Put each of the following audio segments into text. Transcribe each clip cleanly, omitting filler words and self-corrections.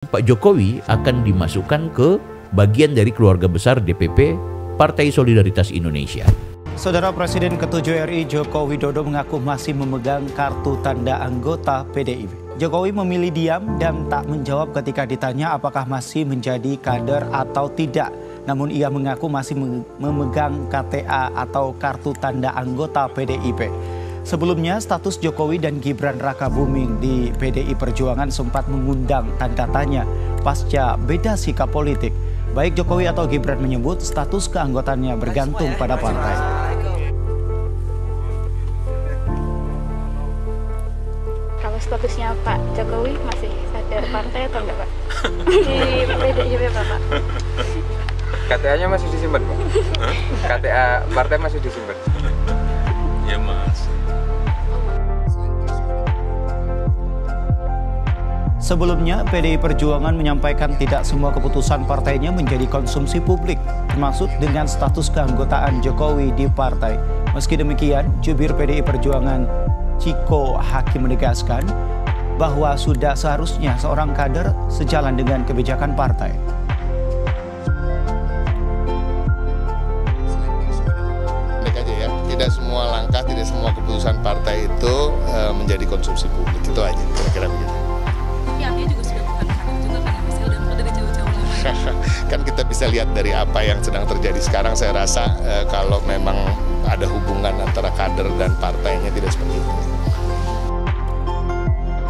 Pak Jokowi akan dimasukkan ke bagian dari keluarga besar DPP Partai Solidaritas Indonesia. Saudara Presiden ke-7 RI Joko Widodo mengaku masih memegang kartu tanda anggota PDIP. Jokowi memilih diam dan tak menjawab ketika ditanya apakah masih menjadi kader atau tidak. Namun ia mengaku masih memegang KTA atau kartu tanda anggota PDIP. Sebelumnya status Jokowi dan Gibran Rakabuming di PDI Perjuangan sempat mengundang tanda tanya pasca beda sikap politik. Baik Jokowi atau Gibran menyebut status keanggotaannya bergantung pada partai. Kalau statusnya Pak Jokowi masih kader partai atau enggak Pak? Di PDIP Pak? KTA-nya masih disimpan Pak? KTA partai masih disimpan? Ya Mas. Sebelumnya, PDI Perjuangan menyampaikan tidak semua keputusan partainya menjadi konsumsi publik, termasuk dengan status keanggotaan Jokowi di partai. Meski demikian, jubir PDI Perjuangan Ciko Hakim menegaskan bahwa sudah seharusnya seorang kader sejalan dengan kebijakan partai. Tidak semua langkah, tidak semua keputusan partai itu menjadi konsumsi publik. Itu aja, kira-kira begitu. Tapi artinya juga sudah bukan kader juga kan ya Mas, udah dari jauh-jauh lama. Kan kita bisa lihat dari apa yang sedang terjadi sekarang, saya rasa kalau memang ada hubungan antara kader dan partainya tidak seperti itu.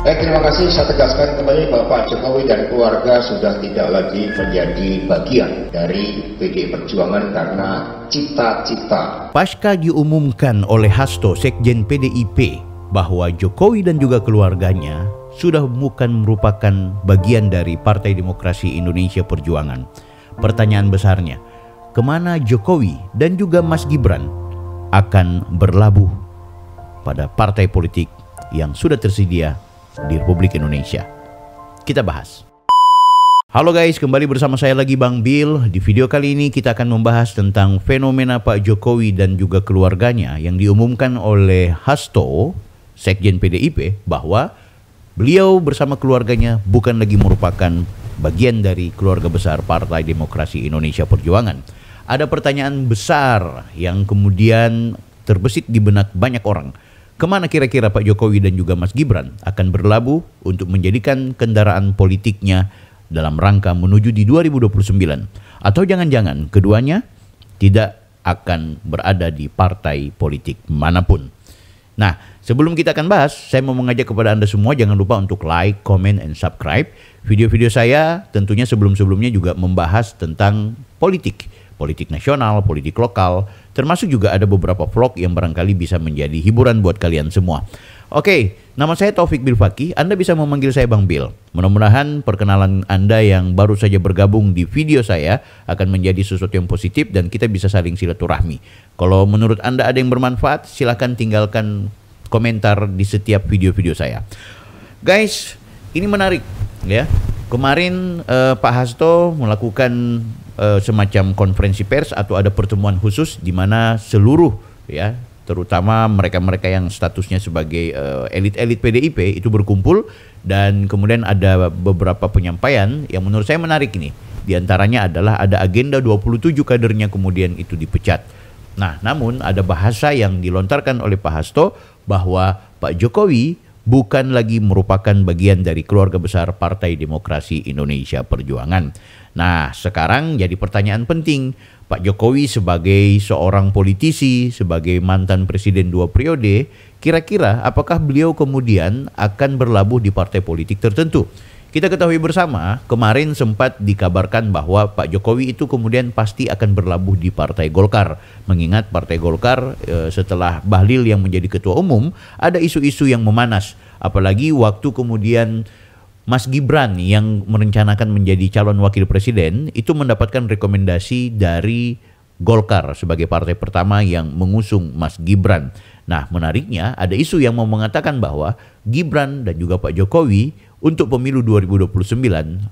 Terima kasih, saya tegaskan kembali bahwa Pak Jokowi dan keluarga sudah tidak lagi menjadi bagian dari PDI Perjuangan karena cita-cita. Pasca diumumkan oleh Hasto, Sekjen PDIP, bahwa Jokowi dan juga keluarganya sudah bukan merupakan bagian dari Partai Demokrasi Indonesia Perjuangan. Pertanyaan besarnya, kemana Jokowi dan juga Mas Gibran akan berlabuh pada partai politik yang sudah tersedia di Republik Indonesia? Kita bahas. Halo guys, kembali bersama saya lagi Bang Bill. Di video kali ini kita akan membahas tentang fenomena Pak Jokowi dan juga keluarganya yang diumumkan oleh Hasto, Sekjen PDIP, bahwa beliau bersama keluarganya bukan lagi merupakan bagian dari keluarga besar Partai Demokrasi Indonesia Perjuangan. Ada pertanyaan besar yang kemudian terbesit di benak banyak orang. Kemana kira-kira Pak Jokowi dan juga Mas Gibran akan berlabuh untuk menjadikan kendaraan politiknya dalam rangka menuju di 2029? Atau jangan-jangan keduanya tidak akan berada di partai politik manapun? Nah, sebelum kita akan bahas, saya mau mengajak kepada Anda semua jangan lupa untuk like, comment, and subscribe. Video-video saya tentunya sebelum-sebelumnya juga membahas tentang politik nasional, politik lokal, termasuk juga ada beberapa vlog yang barangkali bisa menjadi hiburan buat kalian semua. Oke, nama saya Taufik Bilfaki, Anda bisa memanggil saya Bang Bill. Mudah-mudahan perkenalan Anda yang baru saja bergabung di video saya akan menjadi sesuatu yang positif dan kita bisa saling silaturahmi. Kalau menurut Anda ada yang bermanfaat, silahkan tinggalkan komentar di setiap video-video saya. Guys, ini menarik ya. Kemarin Pak Hasto melakukan semacam konferensi pers atau ada pertemuan khusus di mana seluruh ya, terutama mereka-mereka yang statusnya sebagai elit-elit PDIP itu berkumpul dan kemudian ada beberapa penyampaian yang menurut saya menarik ini. Di antaranya adalah ada agenda 27 kadernya kemudian itu dipecat. Nah, namun ada bahasa yang dilontarkan oleh Pak Hasto bahwa Pak Jokowi bukan lagi merupakan bagian dari keluarga besar Partai Demokrasi Indonesia Perjuangan. Nah, sekarang jadi pertanyaan penting. Pak Jokowi sebagai seorang politisi, sebagai mantan presiden 2 periode, kira-kira apakah beliau kemudian akan berlabuh di partai politik tertentu? Kita ketahui bersama, kemarin sempat dikabarkan bahwa Pak Jokowi itu kemudian pasti akan berlabuh di Partai Golkar. Mengingat Partai Golkar setelah Bahlil yang menjadi ketua umum, ada isu-isu yang memanas. Apalagi waktu kemudian Mas Gibran yang merencanakan menjadi calon wakil presiden itu mendapatkan rekomendasi dari Golkar sebagai partai pertama yang mengusung Mas Gibran. Nah, menariknya ada isu yang mau mengatakan bahwa Gibran dan juga Pak Jokowi untuk pemilu 2029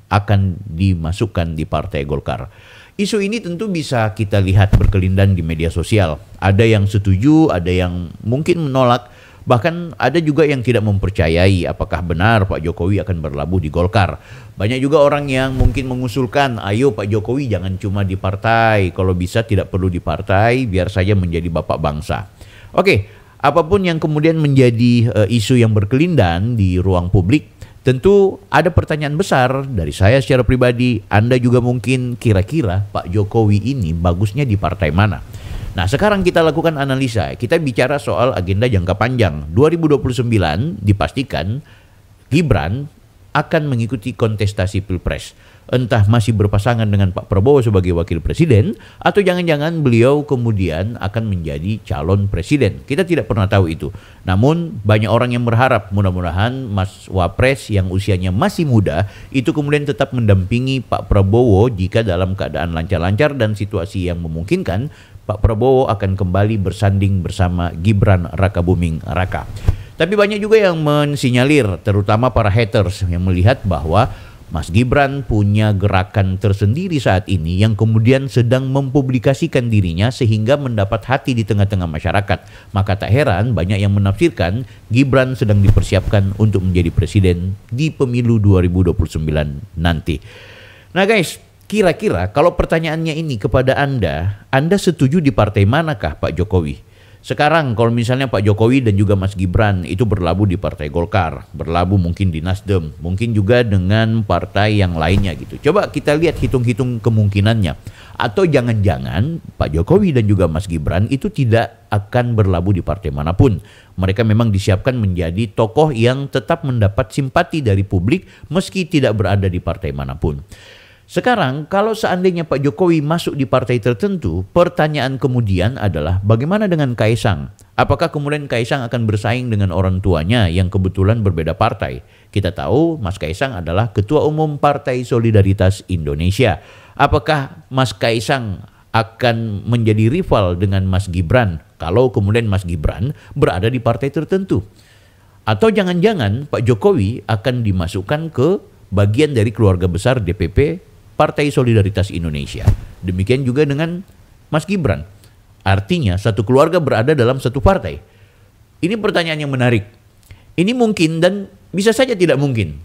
akan dimasukkan di Partai Golkar. Isu ini tentu bisa kita lihat berkelindang di media sosial. Ada yang setuju, ada yang mungkin menolak. Bahkan ada juga yang tidak mempercayai apakah benar Pak Jokowi akan berlabuh di Golkar. Banyak juga orang yang mungkin mengusulkan, ayo Pak Jokowi jangan cuma di partai, kalau bisa tidak perlu di partai, biar saja menjadi bapak bangsa. Oke, apapun yang kemudian menjadi isu yang berkelindan di ruang publik, tentu ada pertanyaan besar dari saya secara pribadi, Anda juga mungkin kira-kira Pak Jokowi ini bagusnya di partai mana? Nah, sekarang kita lakukan analisa, kita bicara soal agenda jangka panjang. 2029 dipastikan Gibran akan mengikuti kontestasi Pilpres. Entah masih berpasangan dengan Pak Prabowo sebagai wakil presiden, atau jangan-jangan beliau kemudian akan menjadi calon presiden. Kita tidak pernah tahu itu. Namun banyak orang yang berharap mudah-mudahan Mas Wapres yang usianya masih muda itu kemudian tetap mendampingi Pak Prabowo jika dalam keadaan lancar-lancar dan situasi yang memungkinkan, Pak Prabowo akan kembali bersanding bersama Gibran Rakabuming Raka. Tapi banyak juga yang mensinyalir, terutama para haters yang melihat bahwa Mas Gibran punya gerakan tersendiri saat ini yang kemudian sedang mempublikasikan dirinya sehingga mendapat hati di tengah-tengah masyarakat. Maka tak heran banyak yang menafsirkan Gibran sedang dipersiapkan untuk menjadi presiden di pemilu 2029 nanti. Nah guys, kira-kira kalau pertanyaannya ini kepada Anda setuju di partai manakah Pak Jokowi? Sekarang kalau misalnya Pak Jokowi dan juga Mas Gibran itu berlabuh di Partai Golkar, berlabuh mungkin di Nasdem, mungkin juga dengan partai yang lainnya gitu. Coba kita lihat hitung-hitung kemungkinannya. Atau jangan-jangan Pak Jokowi dan juga Mas Gibran itu tidak akan berlabuh di partai manapun. Mereka memang disiapkan menjadi tokoh yang tetap mendapat simpati dari publik meski tidak berada di partai manapun. Sekarang kalau seandainya Pak Jokowi masuk di partai tertentu, pertanyaan kemudian adalah bagaimana dengan Kaisang? Apakah kemudian Kaisang akan bersaing dengan orang tuanya yang kebetulan berbeda partai? Kita tahu Mas Kaisang adalah Ketua Umum Partai Solidaritas Indonesia. Apakah Mas Kaisang akan menjadi rival dengan Mas Gibran kalau kemudian Mas Gibran berada di partai tertentu? Atau jangan-jangan Pak Jokowi akan dimasukkan ke bagian dari keluarga besar DPP Partai Solidaritas Indonesia. Demikian juga dengan Mas Gibran. Artinya satu keluarga berada dalam satu partai. Ini pertanyaan yang menarik. Ini mungkin dan bisa saja tidak mungkin.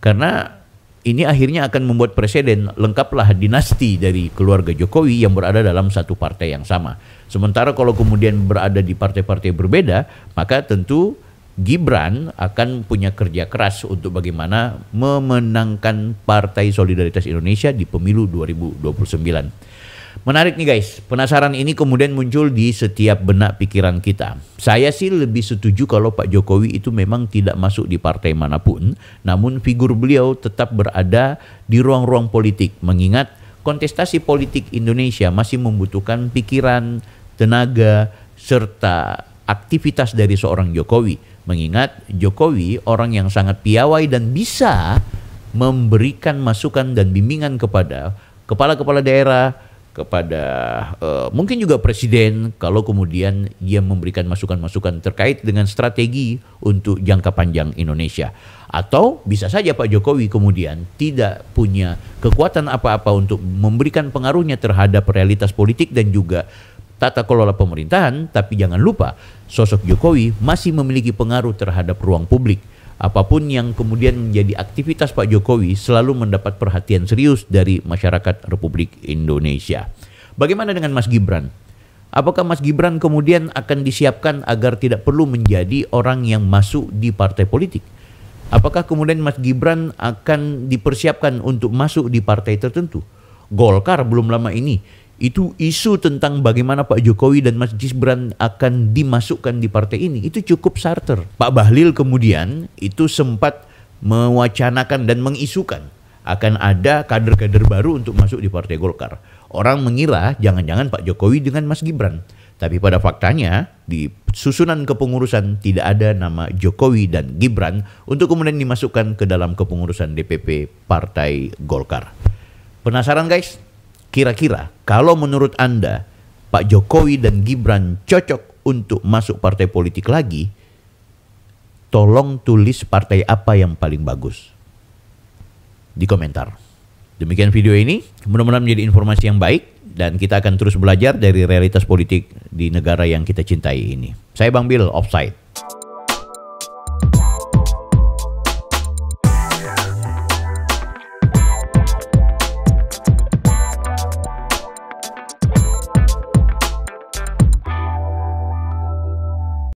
Karena ini akhirnya akan membuat presiden lengkaplah dinasti dari keluarga Jokowi yang berada dalam satu partai yang sama. Sementara kalau kemudian berada di partai-partai berbeda, maka tentu Gibran akan punya kerja keras untuk bagaimana memenangkan Partai Solidaritas Indonesia di pemilu 2029. Menarik nih guys, penasaran ini kemudian muncul di setiap benak pikiran kita. Saya sih lebih setuju kalau Pak Jokowi itu memang tidak masuk di partai manapun, namun figur beliau tetap berada di ruang-ruang politik, mengingat kontestasi politik Indonesia masih membutuhkan pikiran, tenaga, serta aktivitas dari seorang Jokowi. Mengingat Jokowi orang yang sangat piawai dan bisa memberikan masukan dan bimbingan kepada kepala-kepala daerah, kepada mungkin juga presiden kalau kemudian dia memberikan masukan-masukan terkait dengan strategi untuk jangka panjang Indonesia. Atau bisa saja Pak Jokowi kemudian tidak punya kekuatan apa-apa untuk memberikan pengaruhnya terhadap realitas politik dan juga tata kelola pemerintahan, tapi jangan lupa sosok Jokowi masih memiliki pengaruh terhadap ruang publik. Apapun yang kemudian menjadi aktivitas Pak Jokowi selalu mendapat perhatian serius dari masyarakat Republik Indonesia. Bagaimana dengan Mas Gibran? Apakah Mas Gibran kemudian akan disiapkan agar tidak perlu menjadi orang yang masuk di partai politik? Apakah kemudian Mas Gibran akan dipersiapkan untuk masuk di partai tertentu? Golkar belum lama ini itu isu tentang bagaimana Pak Jokowi dan Mas Gibran akan dimasukkan di partai ini itu cukup santer. Pak Bahlil kemudian itu sempat mewacanakan dan mengisukan akan ada kader-kader baru untuk masuk di Partai Golkar. Orang mengira jangan-jangan Pak Jokowi dengan Mas Gibran. Tapi pada faktanya di susunan kepengurusan tidak ada nama Jokowi dan Gibran untuk kemudian dimasukkan ke dalam kepengurusan DPP Partai Golkar. Penasaran guys? Kira-kira kalau menurut Anda Pak Jokowi dan Gibran cocok untuk masuk partai politik lagi, tolong tulis partai apa yang paling bagus di komentar. Demikian video ini, mudah-mudahan menjadi informasi yang baik dan kita akan terus belajar dari realitas politik di negara yang kita cintai ini. Saya Bang Bil, Offside.